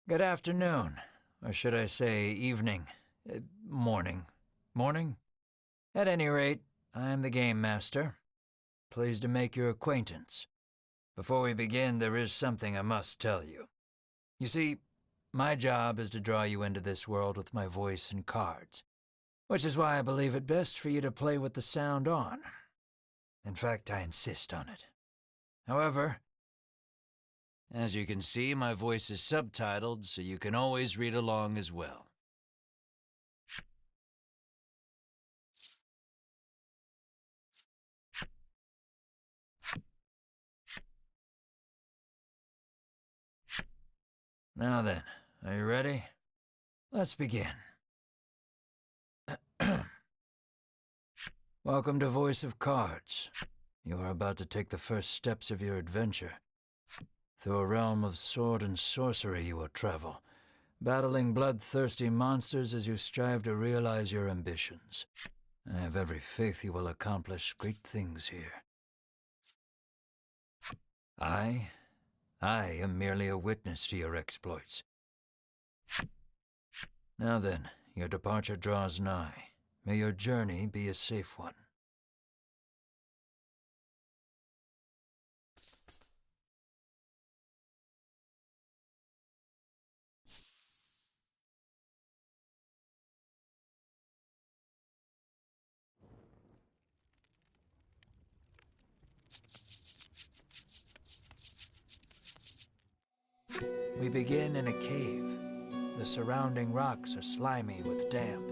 Good afternoon, or should I say evening, morning. Morning? At any rate, I am the Game Master. Pleased to make your acquaintance. Before we begin, there is something I must tell you. You see, my job is to draw you into this world with my voice and cards, which is why I believe it best for you to play with the sound on. In fact, I insist on it. However, as you can see, my voice is subtitled, so you can always read along as well. Now then, are you ready? Let's begin. Welcome to Voice of Cards. You are about to take the first steps of your adventure. Through a realm of sword and sorcery you will travel, battling bloodthirsty monsters as you strive to realize your ambitions. I have every faith you will accomplish great things here. I am merely a witness to your exploits. Now then, your departure draws nigh. May your journey be a safe one. We begin in a cave. The surrounding rocks are slimy with damp.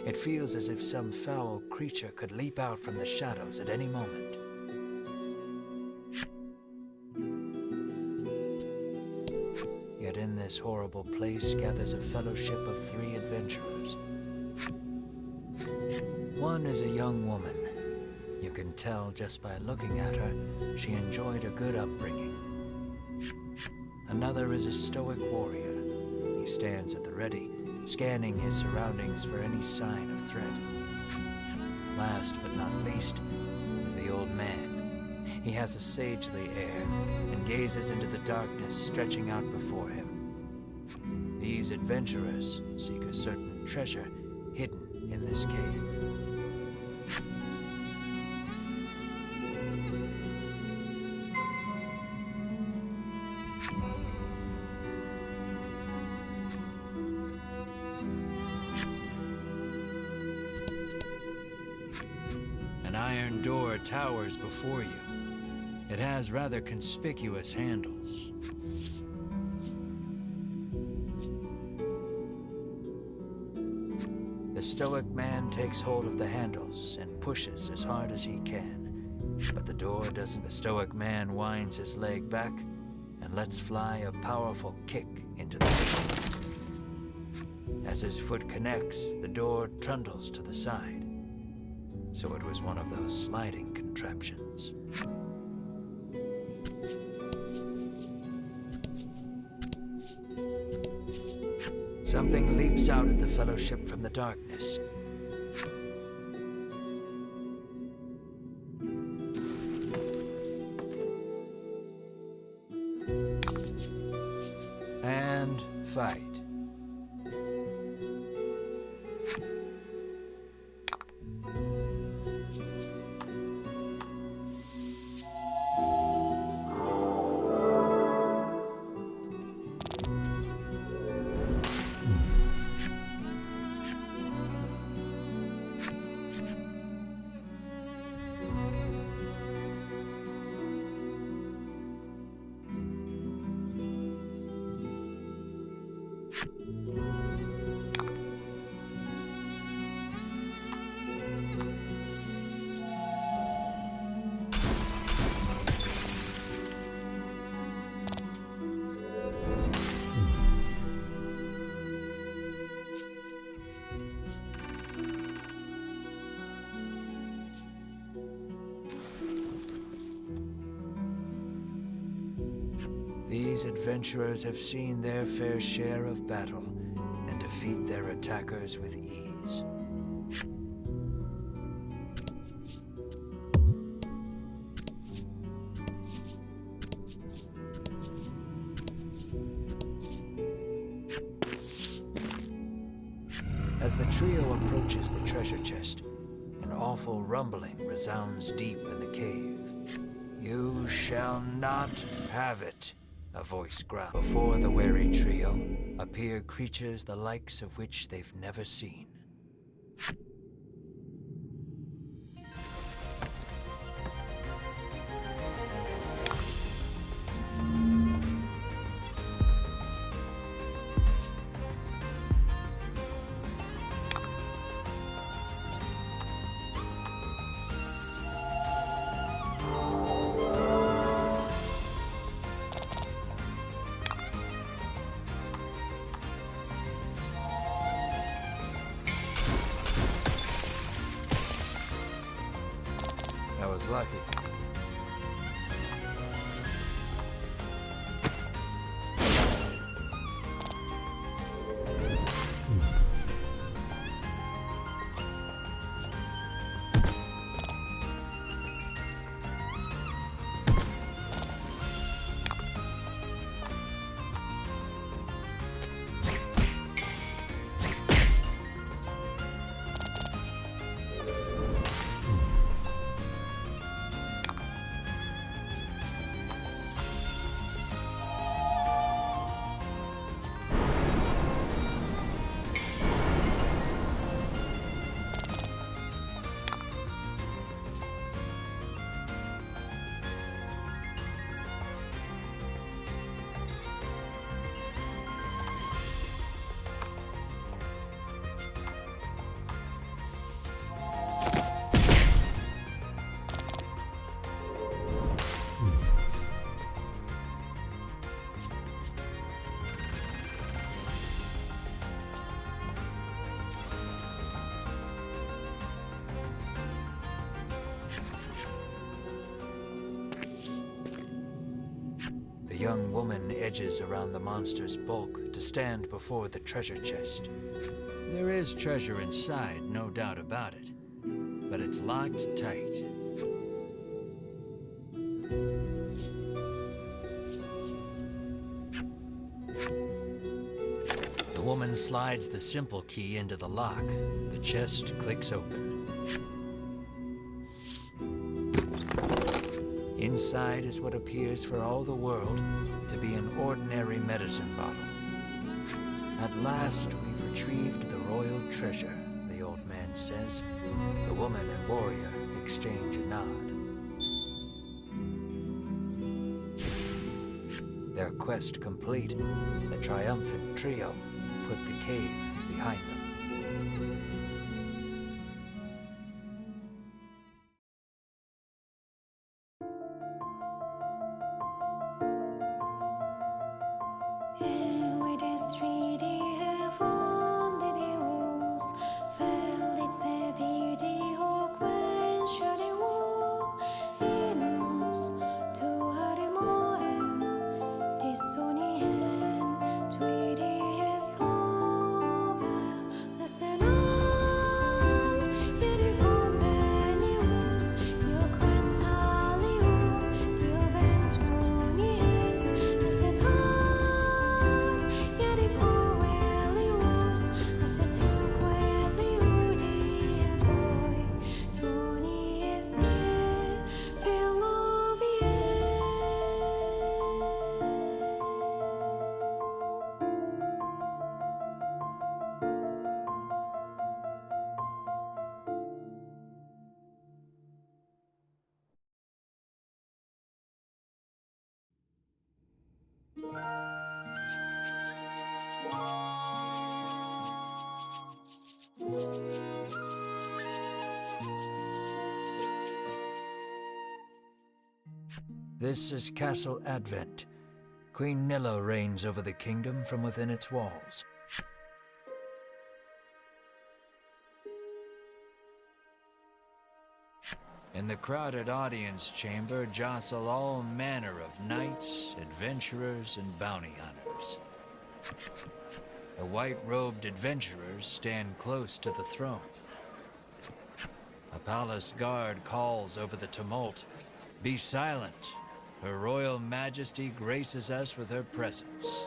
It feels as if some foul creature could leap out from the shadows at any moment. Yet in this horrible place gathers a fellowship of 3 adventurers. One is a young woman. You can tell just by looking at her, she enjoyed a good upbringing. Another is a stoic warrior. He stands at the ready, scanning his surroundings for any sign of threat. Last but not least is the old man. He has a sagely air and gazes into the darkness stretching out before him. These adventurers seek a certain treasure hidden in this cave. An iron door towers before you. It has rather conspicuous handles. The stoic man takes hold of the handles and pushes as hard as he can. But the door doesn't. The stoic man winds his leg back and lets fly a powerful kick into the door. As his foot connects, the door trundles to the side. So it was one of those sliding contraptions. Something leaps out at the fellowship from the darkness. And fight. These adventurers have seen their fair share of battle and defeat their attackers with ease. As the trio approaches the treasure chest, an awful rumbling resounds deep in the cave. "You shall not have it," a voice growls. Before the wary trio appear creatures the likes of which they've never seen. I was lucky. The young woman edges around the monster's bulk to stand before the treasure chest. There is treasure inside, no doubt about it, but it's locked tight. The woman slides the simple key into the lock. The chest clicks open. Inside is what appears for all the world to be an ordinary medicine bottle. At last, we've retrieved the royal treasure, the old man says. The woman and warrior exchange a nod. Their quest complete, the triumphant trio put the cave behind them. This is Castle Advent. Queen Nilla reigns over the kingdom from within its walls. In the crowded audience chamber jostle all manner of knights, adventurers, and bounty hunters. The white-robed adventurers stand close to the throne. A palace guard calls over the tumult, "Be silent. Her Royal Majesty graces us with her presence."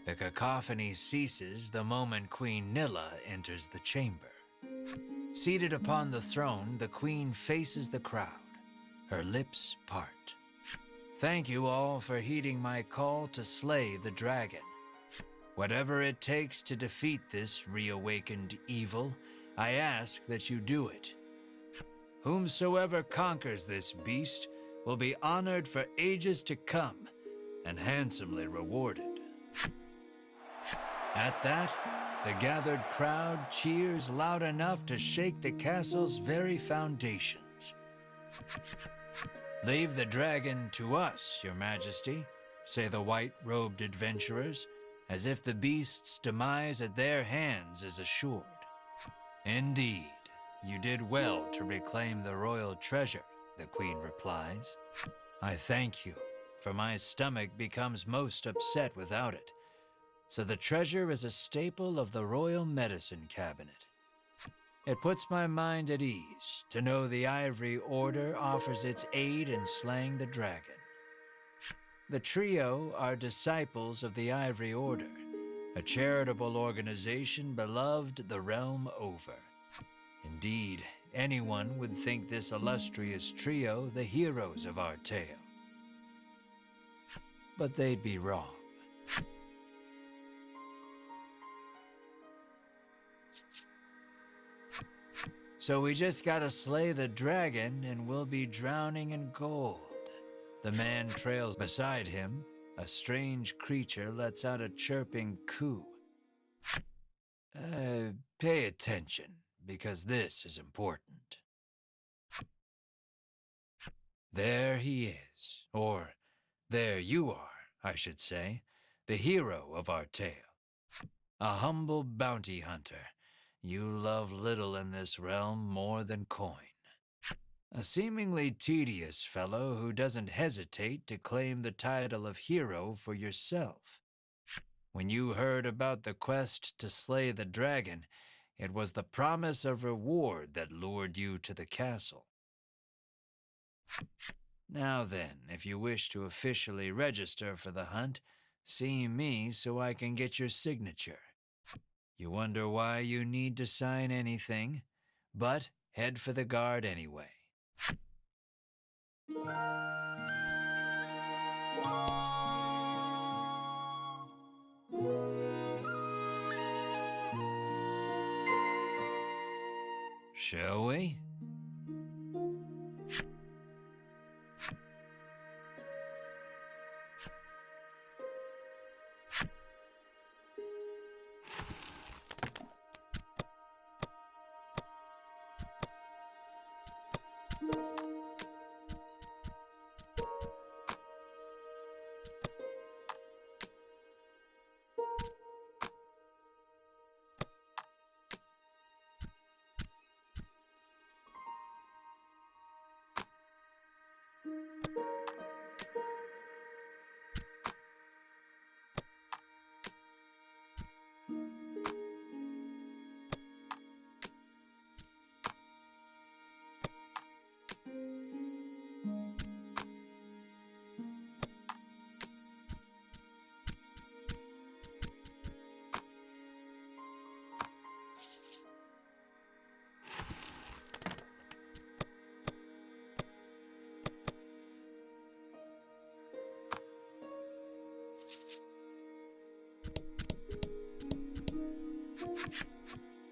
The cacophony ceases the moment Queen Nilla enters the chamber. Seated upon the throne, the Queen faces the crowd. Her lips part. "Thank you all for heeding my call to slay the dragon. Whatever it takes to defeat this reawakened evil, I ask that you do it. Whomsoever conquers this beast will be honored for ages to come and handsomely rewarded." At that, the gathered crowd cheers loud enough to shake the castle's very foundations. "Leave the dragon to us, Your Majesty," say the white-robed adventurers, as if the beast's demise at their hands is assured. "Indeed, you did well to reclaim the royal treasure," the Queen replies. "I thank you, for my stomach becomes most upset without it. So the treasure is a staple of the royal medicine cabinet. It puts my mind at ease to know the Ivory Order offers its aid in slaying the dragon. The trio are disciples of the Ivory Order, a charitable organization beloved the realm over. Indeed, anyone would think this illustrious trio the heroes of our tale. But they'd be wrong. So we just gotta slay the dragon and we'll be drowning in gold. The man trails beside him. A strange creature lets out a chirping coo. Pay attention, because this is important. There he is, or there you are, I should say, the hero of our tale. A humble bounty hunter. You love little in this realm more than coin. A seemingly tedious fellow who doesn't hesitate to claim the title of hero for yourself. When you heard about the quest to slay the dragon, it was the promise of reward that lured you to the castle. Now then, if you wish to officially register for the hunt, see me so I can get your signature. You wonder why you need to sign anything, but head for the guard anyway. Shall we?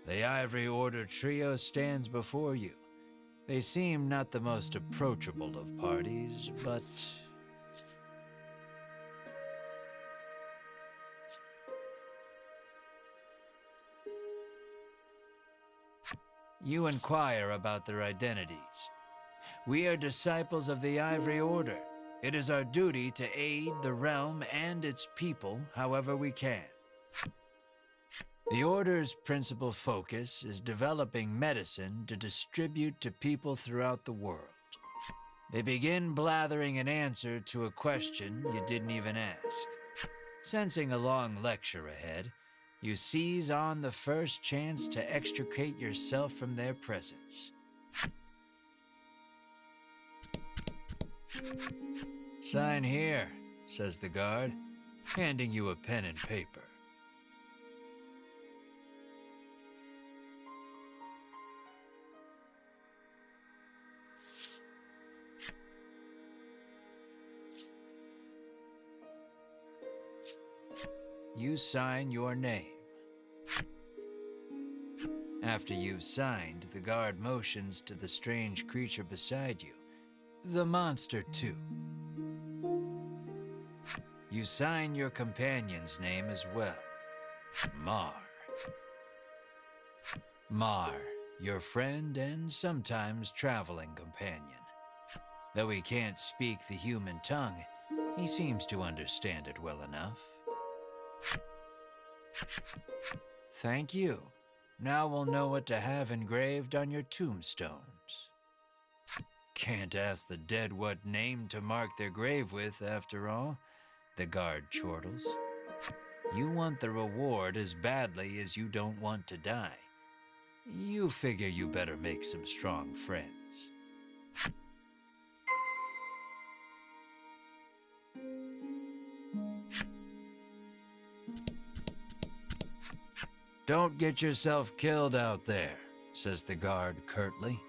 The Ivory Order trio stands before you. They seem not the most approachable of parties, but... You inquire about their identities. We are disciples of the Ivory Order. It is our duty to aid the realm and its people however we can. The Order's principal focus is developing medicine to distribute to people throughout the world. They begin blathering an answer to a question you didn't even ask. Sensing a long lecture ahead, you seize on the first chance to extricate yourself from their presence. "Sign here," says the guard, handing you a pen and paper. You sign your name. After you've signed, the guard motions to the strange creature beside you, the monster too. You sign your companion's name as well, Mar. Mar, your friend and sometimes traveling companion. Though he can't speak the human tongue, he seems to understand it well enough. Thank you. Now we'll know what to have engraved on your tombstones. Can't ask the dead what name to mark their grave with, after all, the guard chortles. You want the reward as badly as you don't want to die. You figure you better make some strong friends. "Don't get yourself killed out there," says the guard curtly.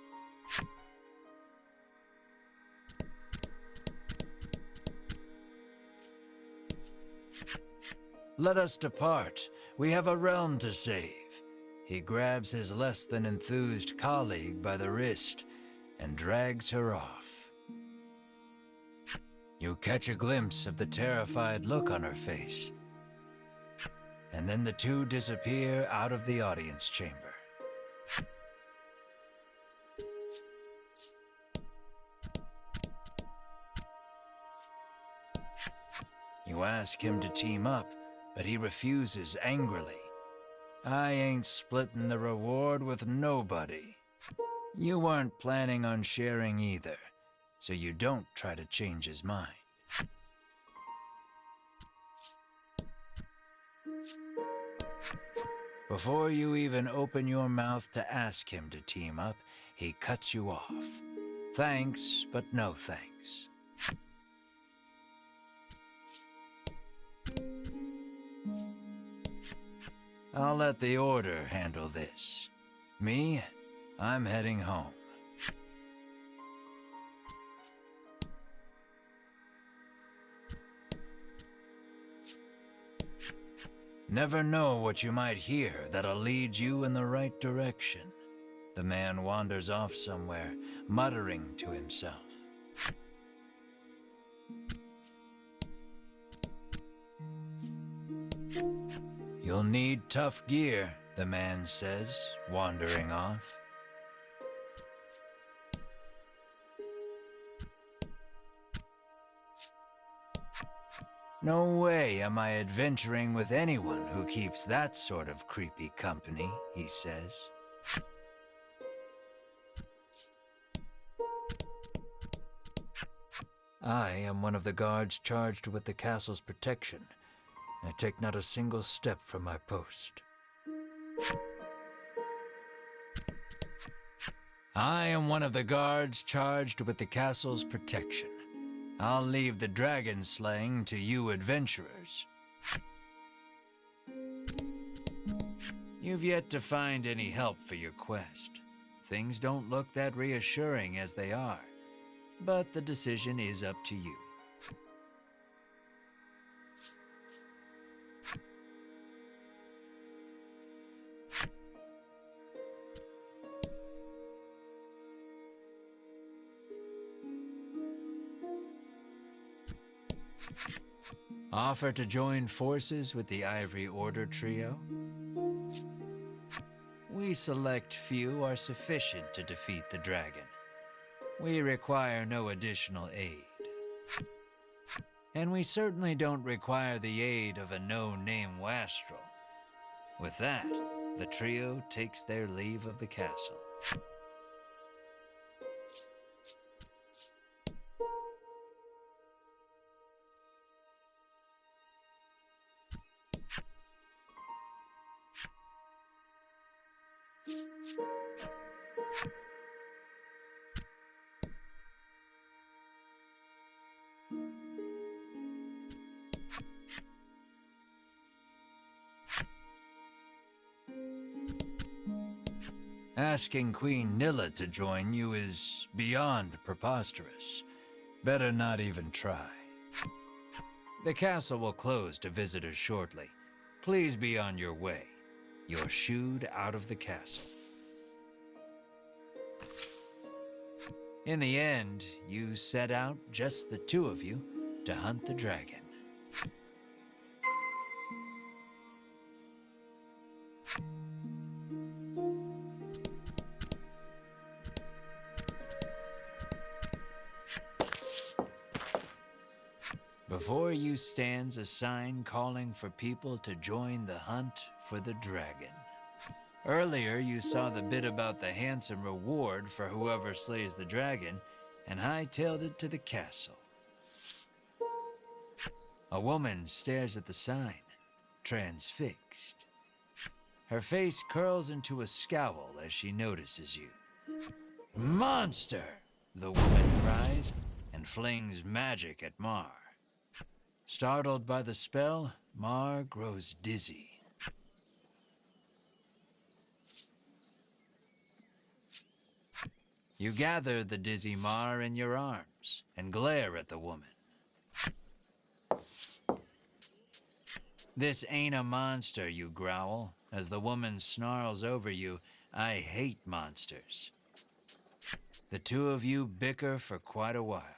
"Let us depart. We have a realm to save." He grabs his less than enthused colleague by the wrist and drags her off. You catch a glimpse of the terrified look on her face, and then the two disappear out of the audience chamber. You ask him to team up, but he refuses angrily. "I ain't splitting the reward with nobody." You weren't planning on sharing either, so you don't try to change his mind. Before you even open your mouth to ask him to team up, he cuts you off. Thanks, but no thanks. I'll let the Order handle this. Me, I'm heading home. Never know what you might hear that'll lead you in the right direction. The man wanders off somewhere, muttering to himself. You'll need tough gear, the man says, wandering off. No way am I adventuring with anyone who keeps that sort of creepy company, he says. I am one of the guards charged with the castle's protection. I take not a single step from my post. I am one of the guards charged with the castle's protection. I'll leave the dragon slaying to you adventurers. You've yet to find any help for your quest. Things don't look that reassuring as they are, but the decision is up to you. Offer to join forces with the Ivory Order trio? We select few are sufficient to defeat the dragon. We require no additional aid. And we certainly don't require the aid of a no-name wastrel, With that, the trio takes their leave of the castle. Asking Queen Nilla to join you is beyond preposterous. Better not even try. The castle will close to visitors shortly. Please be on your way. You're shooed out of the castle. In the end, you set out, just the two of you, to hunt the dragon. Before you stands a sign calling for people to join the hunt for the dragon. Earlier, you saw the bit about the handsome reward for whoever slays the dragon, and hightailed it to the castle. A woman stares at the sign, transfixed. Her face curls into a scowl as she notices you. "Monster!" the woman cries, and flings magic at Mar. Startled by the spell, Mar grows dizzy. You gather the dizzy Mar in your arms and glare at the woman. "This ain't a monster," you growl, as the woman snarls over you, "I hate monsters." The two of you bicker for quite a while.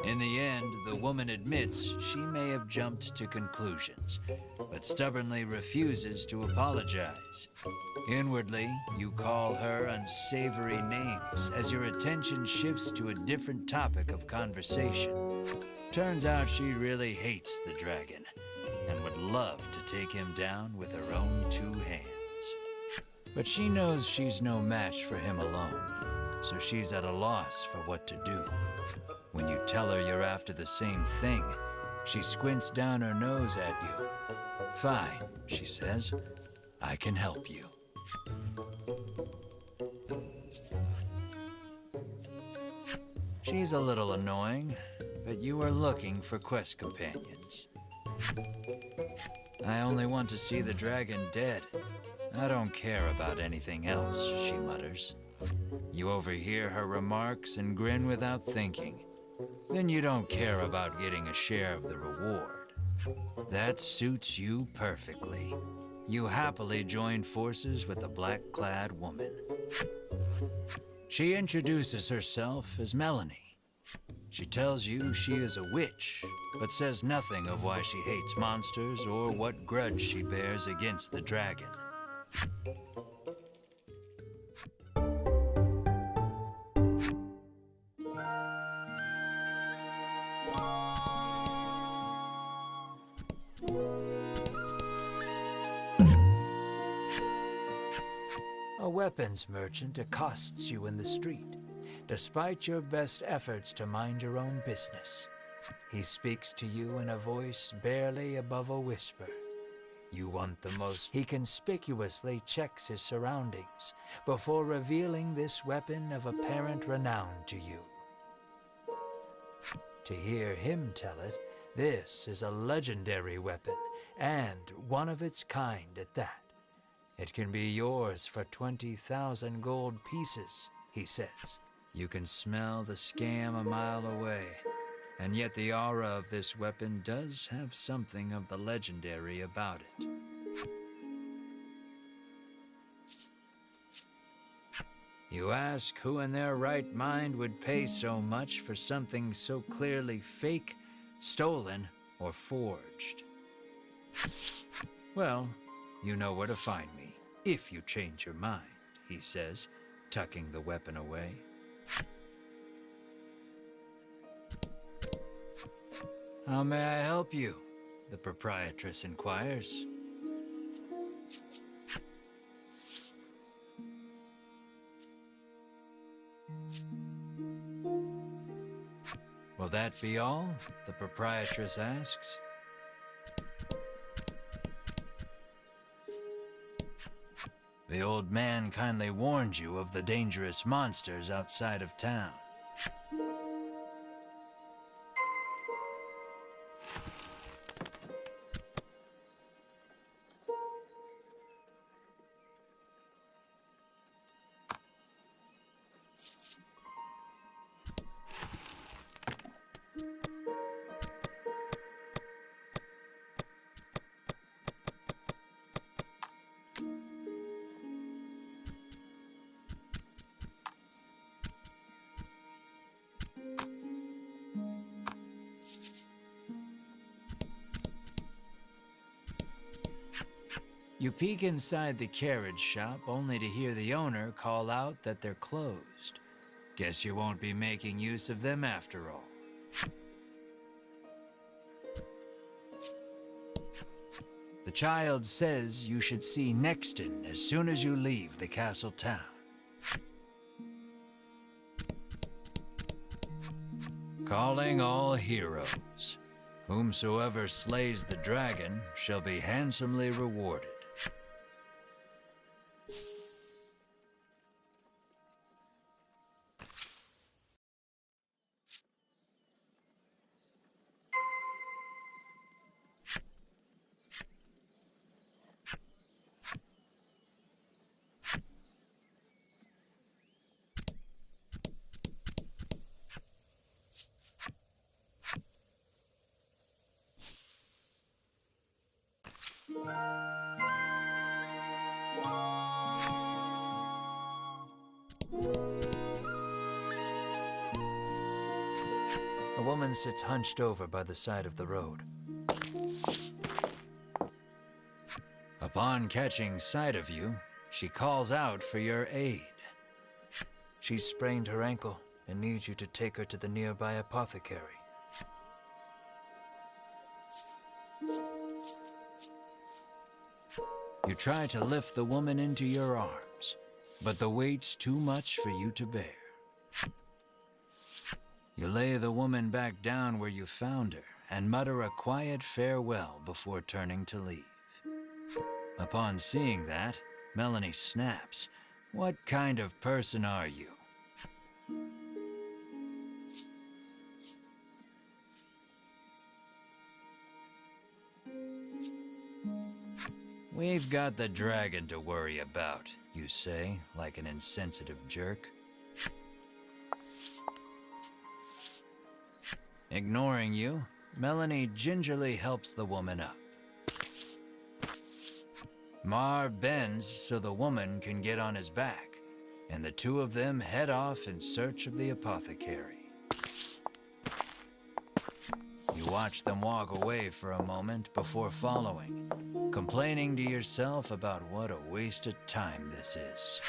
In the end, the woman admits she may have jumped to conclusions, but stubbornly refuses to apologize. Inwardly, you call her unsavory names as your attention shifts to a different topic of conversation. Turns out she really hates the dragon and would love to take him down with her own two hands. But she knows she's no match for him alone, so she's at a loss for what to do. When you tell her you're after the same thing, she squints down her nose at you. "Fine," she says. "I can help you." She's a little annoying, but you are looking for quest companions. "I only want to see the dragon dead. I don't care about anything else," she mutters. You overhear her remarks and grin without thinking. Then you don't care about getting a share of the reward. That suits you perfectly. You happily join forces with the black-clad woman. She introduces herself as Melanie. She tells you she is a witch, but says nothing of why she hates monsters or what grudge she bears against the dragon. A weapons merchant accosts you in the street, despite your best efforts to mind your own business. He speaks to you in a voice barely above a whisper. You want the most. He conspicuously checks his surroundings before revealing this weapon of apparent renown to you. To hear him tell it, this is a legendary weapon, and one of its kind at that. It can be yours for 20,000 gold pieces, he says. You can smell the scam a mile away, and yet the aura of this weapon does have something of the legendary about it. You ask who in their right mind would pay so much for something so clearly fake, stolen, or forged. Well, you know where to find me, if you change your mind, he says, tucking the weapon away. How may I help you? The proprietress inquires. Will that be all? The proprietress asks. The old man kindly warned you of the dangerous monsters outside of town. You peek inside the carriage shop only to hear the owner call out that they're closed. Guess you won't be making use of them after all. The child says you should see Nexton as soon as you leave the castle town. Calling all heroes. Whomsoever slays the dragon shall be handsomely rewarded. A woman sits hunched over by the side of the road. Upon catching sight of you, she calls out for your aid. She's sprained her ankle and needs you to take her to the nearby apothecary. You try to lift the woman into your arms, but the weight's too much for you to bear. You lay the woman back down where you found her and mutter a quiet farewell before turning to leave. Upon seeing that, Melanie snaps. What kind of person are you? We've got the dragon to worry about, you say, like an insensitive jerk. Ignoring you, Melanie gingerly helps the woman up. Mar bends so the woman can get on his back, and the two of them head off in search of the apothecary. You watch them walk away for a moment before following, complaining to yourself about what a waste of time this is.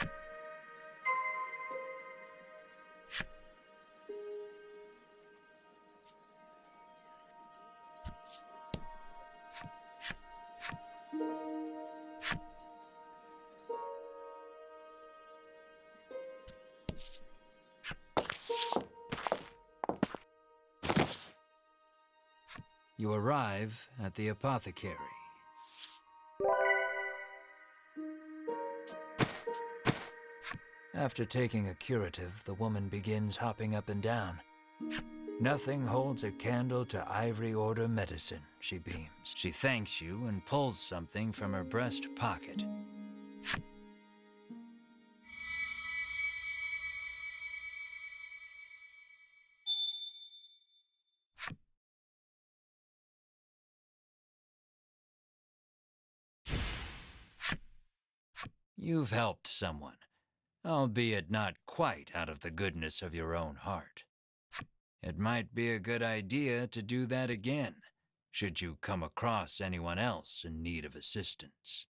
You arrive at the apothecary. After taking a curative, the woman begins hopping up and down. Nothing holds a candle to Ivory Order medicine, she beams. She thanks you and pulls something from her breast pocket. You've helped someone, albeit not quite out of the goodness of your own heart. It might be a good idea to do that again, should you come across anyone else in need of assistance.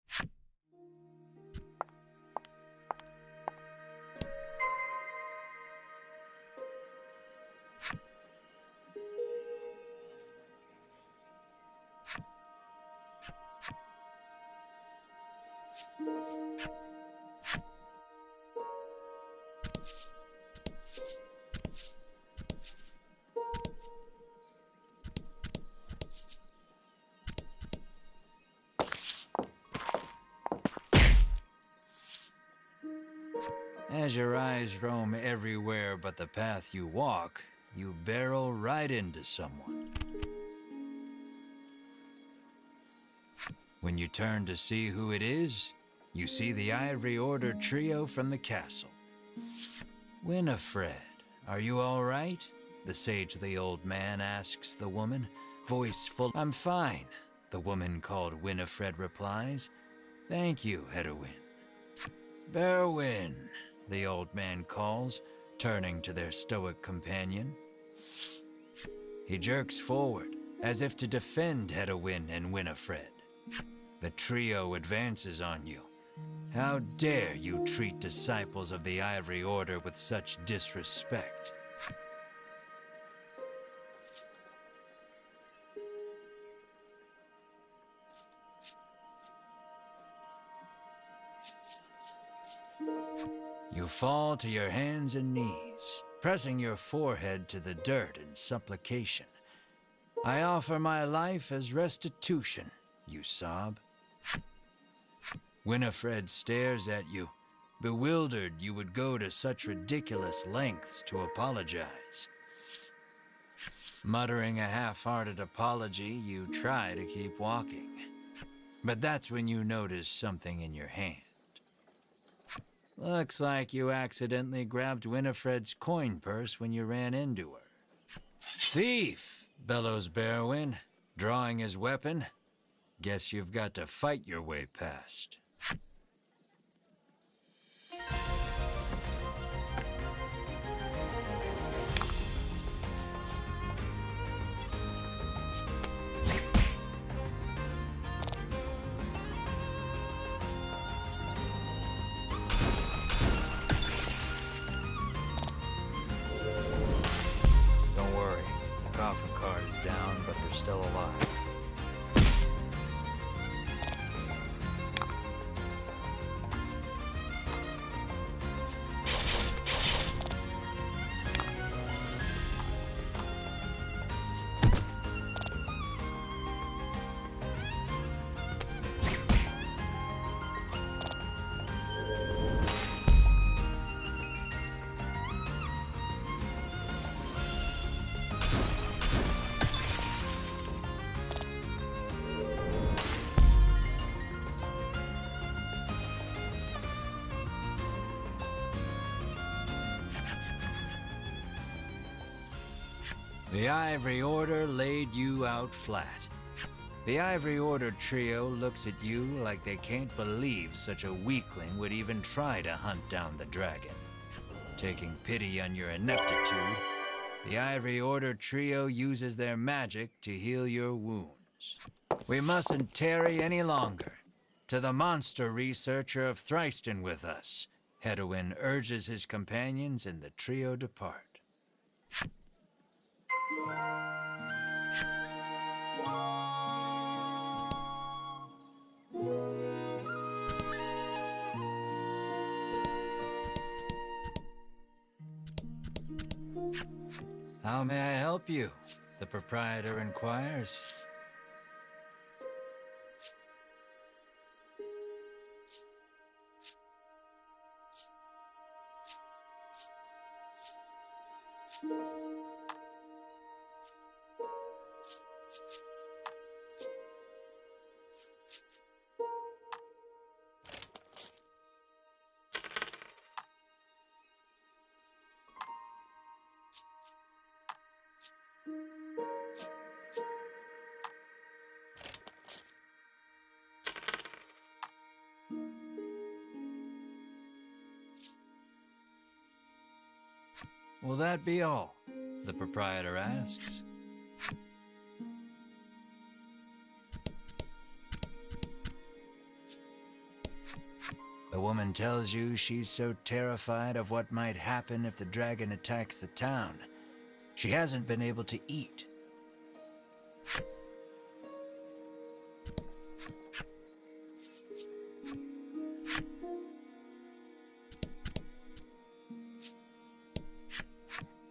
As your eyes roam everywhere but the path you walk, you barrel right into someone. When you turn to see who it is, you see the Ivory Order trio from the castle. Winifred, are you all right? The sagely old man asks the woman, voice full. I'm fine, the woman called Winifred replies. Thank you, Hedwyn. Berwin, the old man calls, turning to their stoic companion. He jerks forward, as if to defend Hedwyn and Winifred. The trio advances on you. How dare you treat disciples of the Ivory Order with such disrespect? You fall to your hands and knees, pressing your forehead to the dirt in supplication. I offer my life as restitution, you sob. Winifred stares at you, bewildered you would go to such ridiculous lengths to apologize. Muttering a half-hearted apology, you try to keep walking. But that's when you notice something in your hand. Looks like you accidentally grabbed Winifred's coin purse when you ran into her. Thief, bellows Berwin, drawing his weapon. Guess you've got to fight your way past. Don't worry, the coffin card is down, but they're still alive. The Ivory Order laid you out flat. The Ivory Order trio looks at you like they can't believe such a weakling would even try to hunt down the dragon. Taking pity on your ineptitude, the Ivory Order trio uses their magic to heal your wounds. We mustn't tarry any longer. To the monster researcher of Thriston with us, Hedwyn urges his companions and the trio depart. How may I help you? The proprietor inquires. Will that be all? The proprietor asks. The woman tells you she's so terrified of what might happen if the dragon attacks the town, she hasn't been able to eat.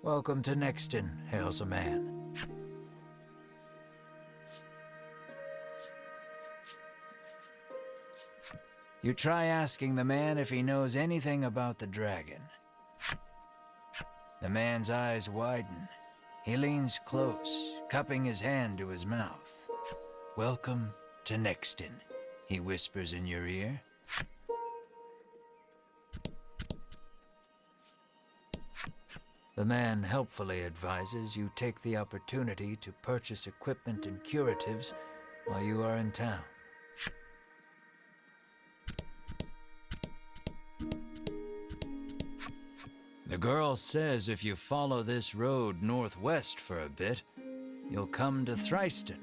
Welcome to Nexton, hails a man. You try asking the man if he knows anything about the dragon. The man's eyes widen. He leans close, cupping his hand to his mouth. "Welcome to Nexton," he whispers in your ear. The man helpfully advises you take the opportunity to purchase equipment and curatives while you are in town. The girl says if you follow this road northwest for a bit, you'll come to Thriston.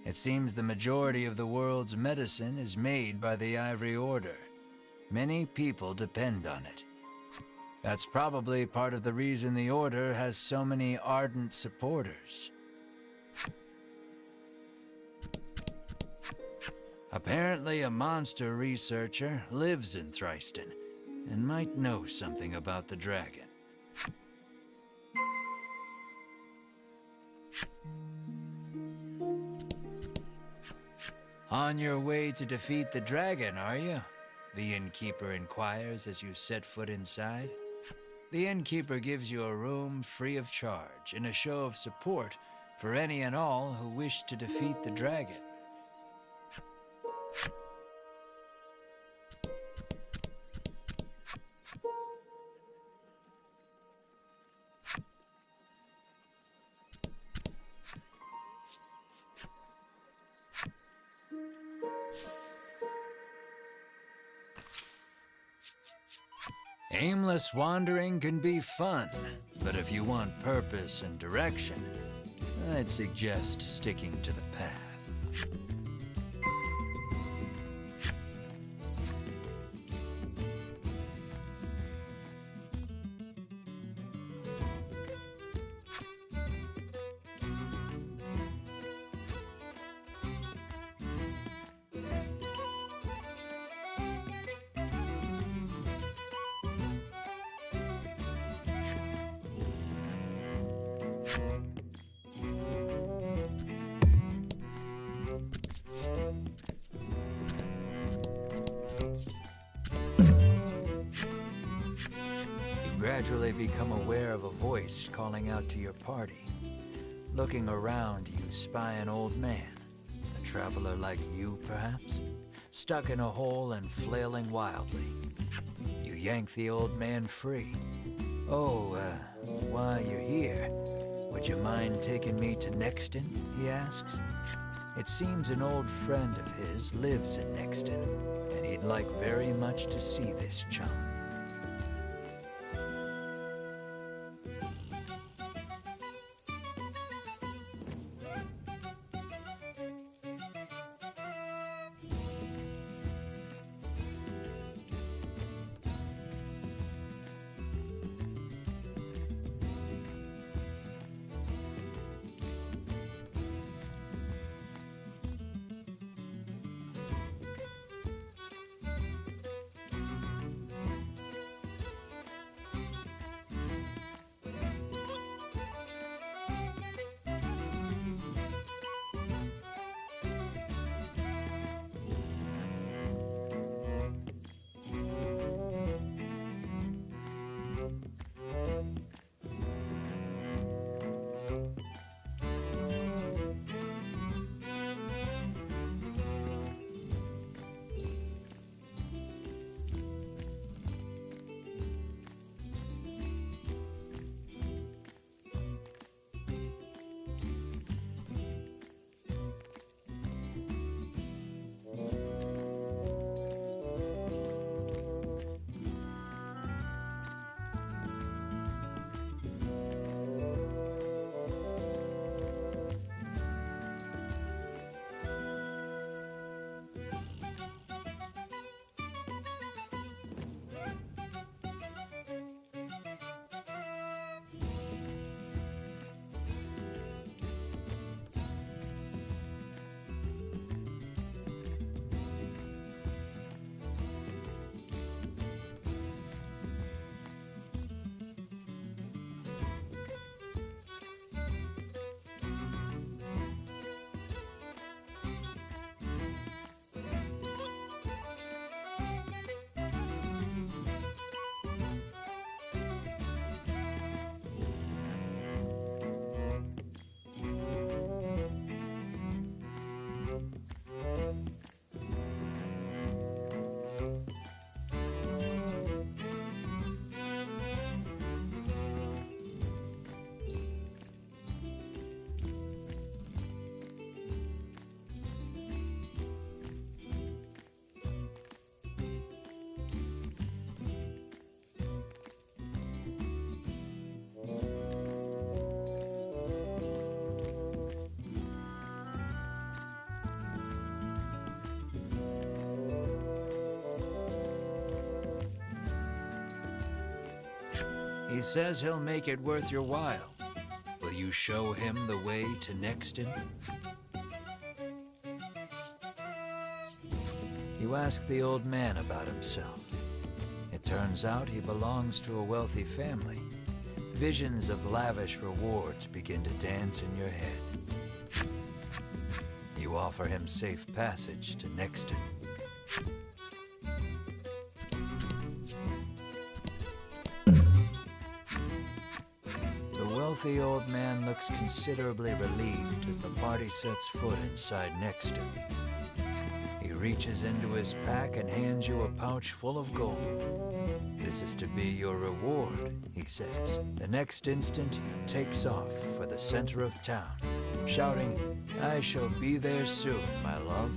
It seems the majority of the world's medicine is made by the Ivory Order. Many people depend on it. That's probably part of the reason the Order has so many ardent supporters. Apparently, a monster researcher lives in Thriston and might know something about the dragon. On your way to defeat the dragon, are you? The innkeeper inquires as you set foot inside. The innkeeper gives you a room free of charge in a show of support for any and all who wish to defeat the dragon. Aimless wandering can be fun, but if you want purpose and direction, I'd suggest sticking to the path. Gradually become aware of a voice calling out to your party. Looking around, you spy an old man, a traveler like you, perhaps, stuck in a hole and flailing wildly. You yank the old man free. "Oh, while you're here, would you mind taking me to Nexton?" he asks. It seems an old friend of his lives in Nexton, and he'd like very much to see this chum. He says he'll make it worth your while. Will you show him the way to Nexton? You ask the old man about himself. It turns out he belongs to a wealthy family. Visions of lavish rewards begin to dance in your head. You offer him safe passage to Nexton. The wealthy old man looks considerably relieved as the party sets foot inside Nexton. He reaches into his pack and hands you a pouch full of gold. This is to be your reward, he says. The next instant, he takes off for the center of town, shouting, "I shall be there soon, my love."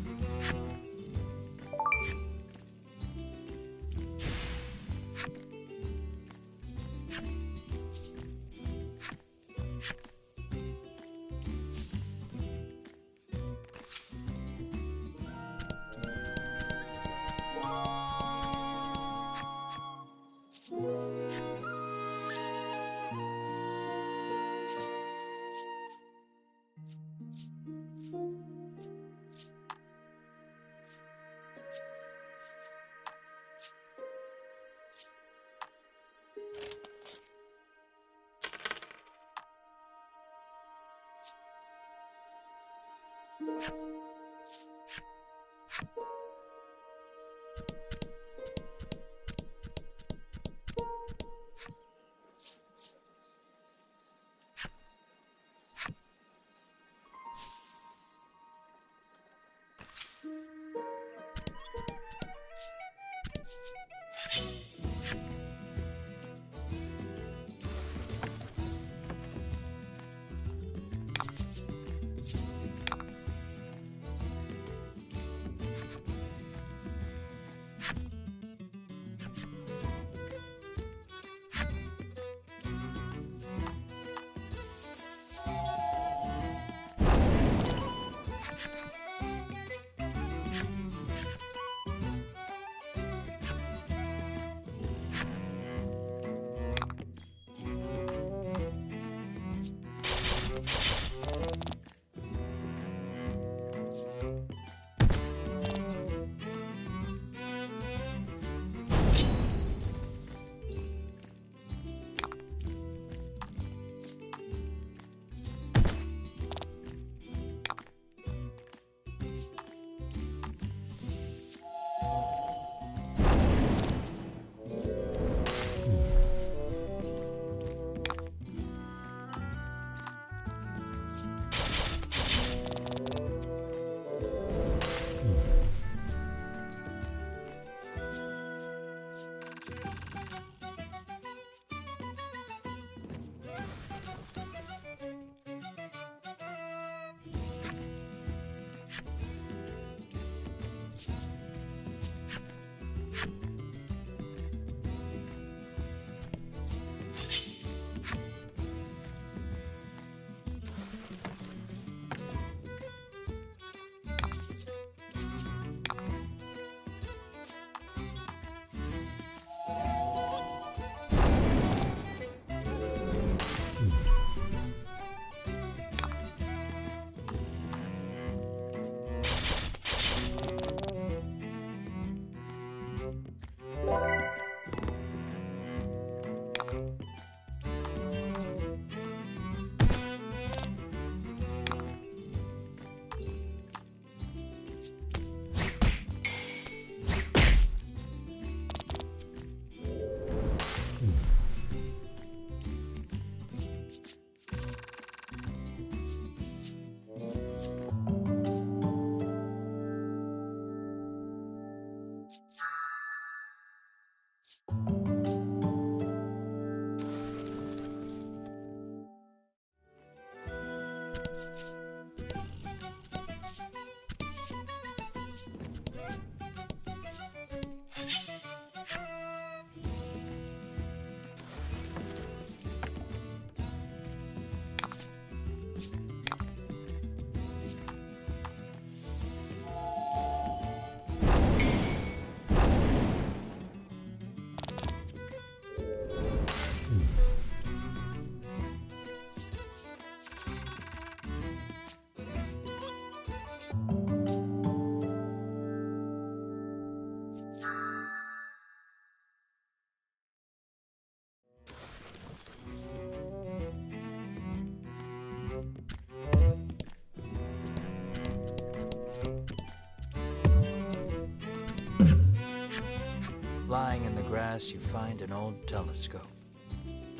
Lying in the grass, you find an old telescope.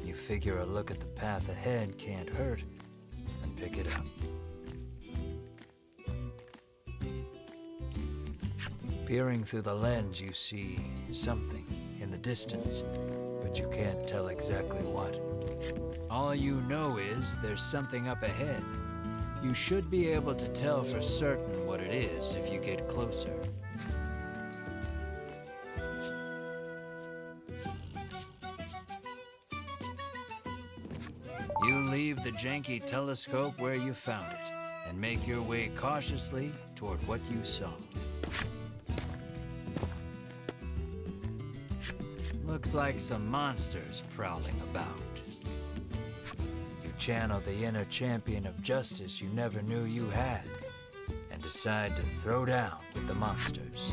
You figure a look at the path ahead can't hurt, and pick it up. Peering through the lens, you see something in the distance, but you can't tell exactly what. All you know is there's something up ahead. You should be able to tell for certain what it is if you get closer. You leave the janky telescope where you found it and make your way cautiously toward what you saw. Looks like some monsters prowling about. You channel the inner champion of justice you never knew you had and decide to throw down with the monsters.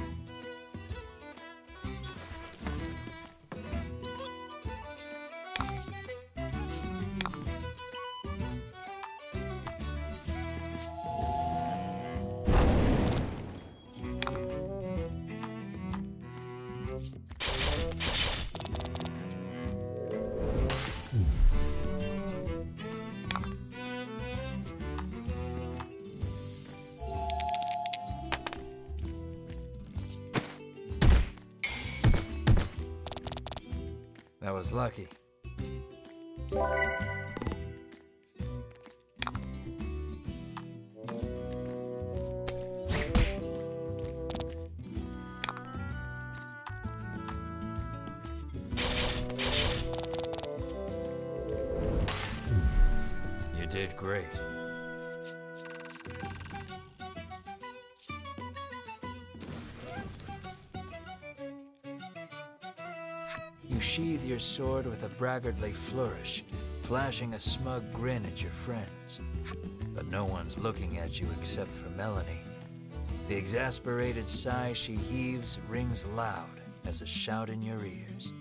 That was lucky. You did great. You sheathe your sword with a braggartly flourish, flashing a smug grin at your friends. But no one's looking at you except for Melanie. The exasperated sigh she heaves rings loud as a shout in your ears.